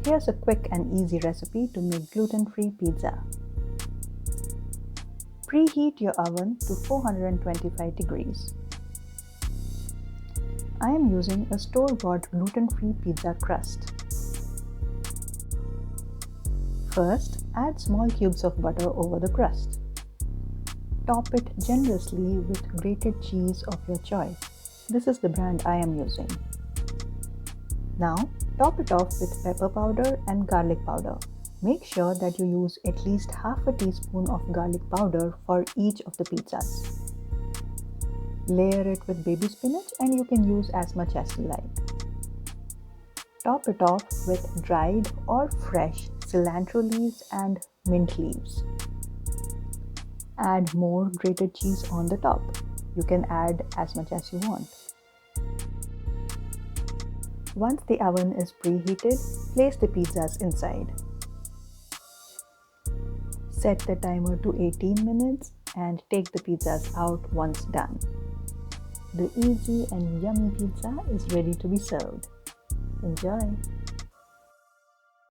Here's a quick and easy recipe to make gluten-free pizza. Preheat your oven to 425 degrees. I am using a store-bought gluten-free pizza crust. First, add small cubes of butter over the crust. Top it generously with grated cheese of your choice. This is the brand I am using. Now, top it off with pepper powder and garlic powder. Make sure that you use at least half a teaspoon of garlic powder for each of the pizzas. Layer it with baby spinach and you can use as much as you like. Top it off with dried or fresh cilantro leaves and mint leaves. Add more grated cheese on the top. You can add as much as you want. Once the oven is preheated, place the pizzas inside. Set the timer to 18 minutes and take the pizzas out once done. The easy and yummy pizza is ready to be served. Enjoy!